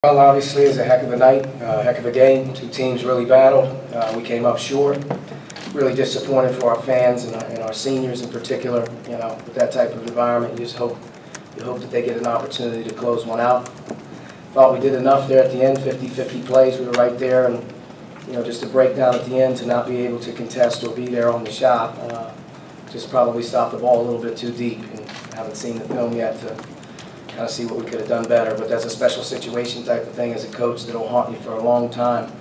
Well, obviously, it's a heck of a night, a heck of a game. Two teams really battled. We came up short. Really disappointed for our fans and our seniors in particular. You know, with that type of environment, you hope that they get an opportunity to close one out. Thought we did enough there at the end. 50-50 plays. We were right there, and just a breakdown at the end to not be able to contest or be there on the shot. Just probably stopped the ball a little bit too deep, and haven't seen the film yet to kind of see what we could have done better. But that's a special situation type of thing as a coach that'll haunt you for a long time.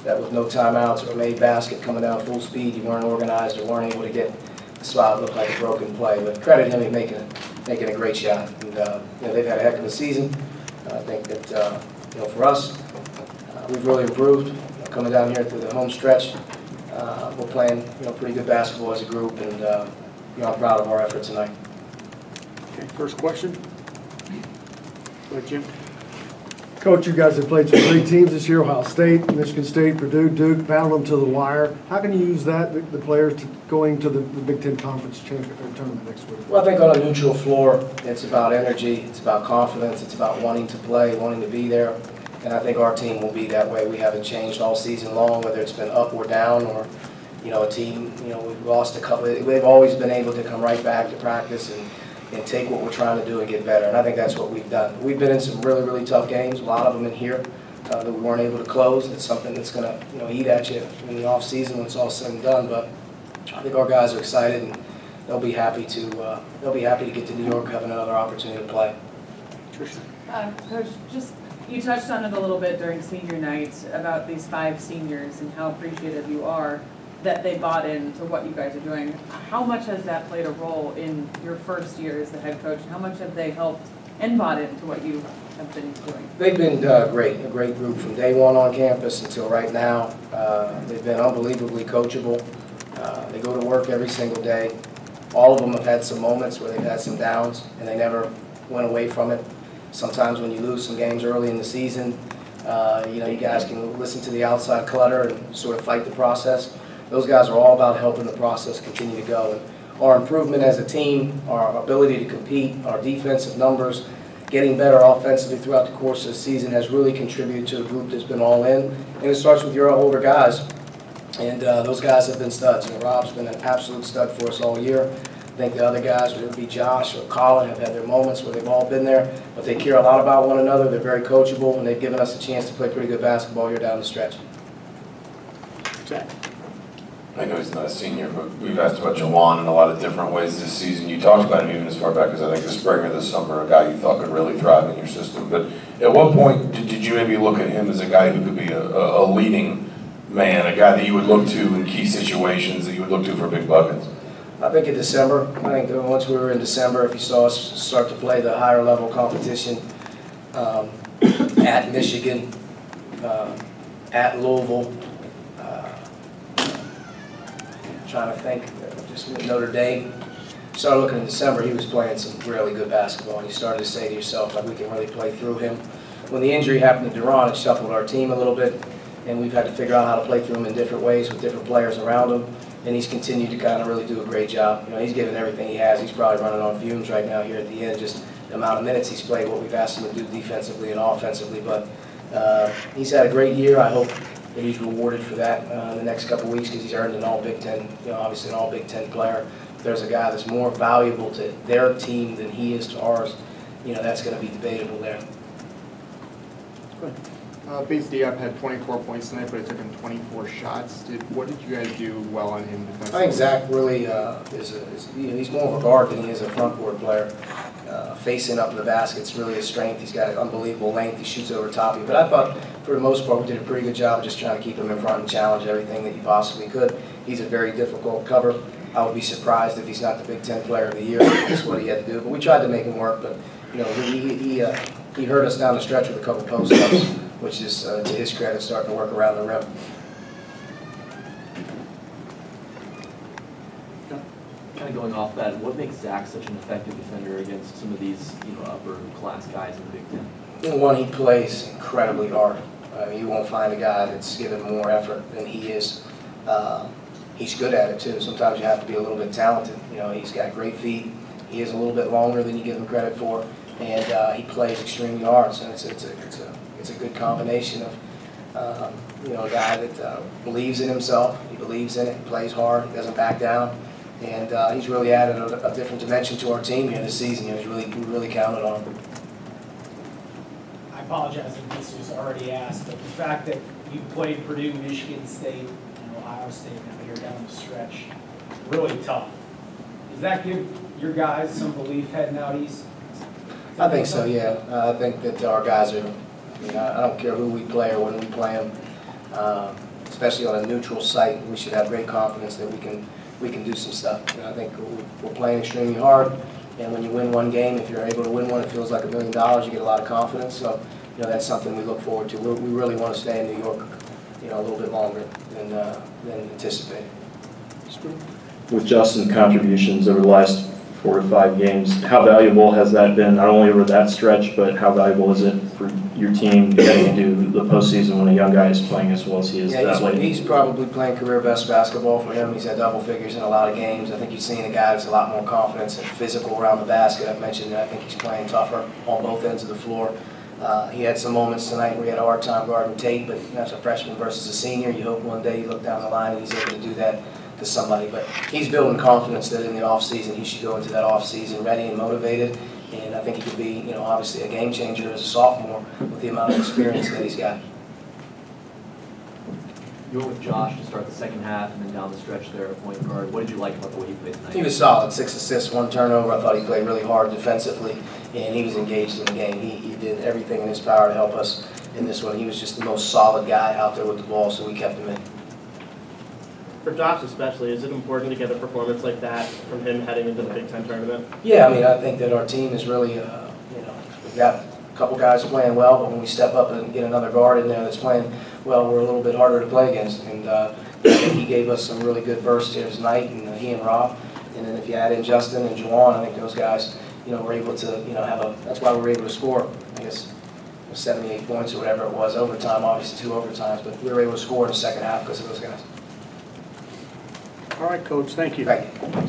That with no timeouts or a made basket coming down full speed, you weren't organized or weren't able to get the spot look like a broken play. But credit him in making a great shot. And they've had a heck of a season. I think that for us, we've really improved coming down here through the home stretch. We're playing pretty good basketball as a group, and I'm proud of our effort tonight. Okay, first question. Go ahead, Jim. Coach, you guys have played some great teams this year: Ohio State, Michigan State, Purdue, Duke, battled them to the wire. How can you use that, the players, going to the Big Ten Conference tournament next week? Well, I think on a neutral floor, it's about energy, it's about confidence, it's about wanting to play, wanting to be there. And I think our team will be that way. We haven't changed all season long, whether it's been up or down, or a team, we've lost a couple. They've always been able to come right back to practice and take what we're trying to do and get better. And I think that's what we've done. We've been in some really, really tough games, a lot of them in here that we weren't able to close. It's something that's going to eat at you in the off season when it's all said and done. But I think our guys are excited, and they'll be happy to get to New York, having another opportunity to play. Coach, you touched on it a little bit during senior night about these 5 seniors and how appreciative you are that they bought into what you guys are doing. How much has that played a role in your first year as the head coach? How much have they helped and bought into what you have been doing? They've been great, a great group from day one on campus until right now. They've been unbelievably coachable. They go to work every single day. All of them have had some moments where they've had some downs, and they never went away from it. Sometimes when you lose some games early in the season, you guys can listen to the outside clutter and sort of fight the process. Those guys are all about helping the process continue to go. And our improvement as a team, our ability to compete, our defensive numbers, getting better offensively throughout the course of the season has really contributed to a group that's been all in. And it starts with your older guys. And those guys have been studs. Rob's been an absolute stud for us all year. I think the other guys, whether it be Josh or Colin, have had their moments where they've all been there, but they care a lot about one another. They're very coachable, and they've given us a chance to play pretty good basketball here down the stretch. Jack. I know he's not a senior, but we've asked about Jawan in a lot of different ways this season. You talked about him even as far back as I think the spring or the summer, a guy you thought could really thrive in your system. But at what point did you maybe look at him as a guy who could be a leading man, a guy that you would look to in key situations, that you would look to for big buckets? I think in December. I think that once we were in December, if you saw us start to play the higher level competition at Michigan, at Louisville, trying to think, just Notre Dame. Started looking in December, he was playing some really good basketball, and you started to say to yourself, like, we can really play through him. When the injury happened to Duran, it shuffled our team a little bit, and we've had to figure out how to play through him in different ways with different players around him, and he's continued to kind of really do a great job. He's given everything he has. He's probably running on fumes right now here at the end, just the amount of minutes he's played, what we've asked him to do defensively and offensively. But he's had a great year. I hope that he's rewarded for that in the next couple of weeks, because he's earned an All-Big Ten, obviously an All-Big Ten player. If there's a guy that's more valuable to their team than he is to ours, that's going to be debatable there. Bates Diop had 24 points tonight, but it took him 24 shots. What did you guys do well on him defensively? I think Zach really he's more of a guard than he is a front court player. Facing up the basket's really his strength. He's got unbelievable length. He shoots over top of you. But I thought, for the most part, we did a pretty good job of just trying to keep him in front and challenge everything that he possibly could. He's a very difficult cover. I would be surprised if he's not the Big Ten Player of the Year. That's what he had to do. But we tried to make him work. But he hurt us down the stretch with a couple post-ups, which is, to his credit, starting to work around the rim. Kind of going off that, what makes Zach such an effective defender against some of these upper class guys in the Big Ten? One, he plays incredibly hard. You won't find a guy that's given more effort than he is. He's good at it too. Sometimes you have to be a little bit talented. He's got great feet. He is a little bit longer than you give him credit for, and he plays extremely hard. So it's it's a good combination of, you know, a guy that believes in himself, he believes in it, he plays hard, he doesn't back down, and he's really added a different dimension to our team here this season. You know, we really counted on him. I apologize if this was already asked, but the fact that you played Purdue, Michigan State, and Ohio State now here down the stretch, really tough. Does that give your guys some belief heading out east? I think so, yeah. I think that our guys are, I mean, I don't care who we play or when we play them, especially on a neutral site, we should have great confidence that we can do some stuff. And I think we're playing extremely hard, and when you win one game, if you're able to win one, it feels like $1 million. You get a lot of confidence, so you know that's something we look forward to. We really want to stay in New York, you know, a little bit longer than anticipated. With Justin's contributions over the last 4 to 5 games, how valuable has that been, not only over that stretch, but how valuable is it for your team getting into the postseason when a young guy is playing as well as he is that late? He's probably playing career best basketball for him. He's had double figures in a lot of games. I think you've seen a guy that's a lot more confidence and physical around the basket. I've mentioned that I think he's playing tougher on both ends of the floor. He had some moments tonight where he had a hard time guarding Tate, but that's a freshman versus a senior. You hope one day you look down the line and he's able to do that to somebody. But he's building confidence that in the offseason he should go into that offseason ready and motivated. And I think he could be, you know, obviously a game changer as a sophomore with the amount of experience that he's got. You went with Josh to start the second half and then down the stretch there at point guard. What did you like about the way he played tonight? He was solid, 6 assists, 1 turnover. I thought he played really hard defensively, and he was engaged in the game. He did everything in his power to help us in this one. He was just the most solid guy out there with the ball, so we kept him in. For Josh especially, is it important to get a performance like that from him heading into the Big Ten tournament? Yeah, I mean, I think that our team is really, you know, we've got a couple guys playing well, but when we step up and get another guard in there that's playing well, we're a little bit harder to play against. And I think he gave us some really good bursts here tonight, and he and Rob. And then if you add in Justin and Juwan, I think those guys, you know, were able to, you know, that's why we were able to score, I guess, 78 points or whatever it was. Overtime, obviously 2 overtimes, but we were able to score in the second half because of those guys. All right, Coach, thank you. Thank you.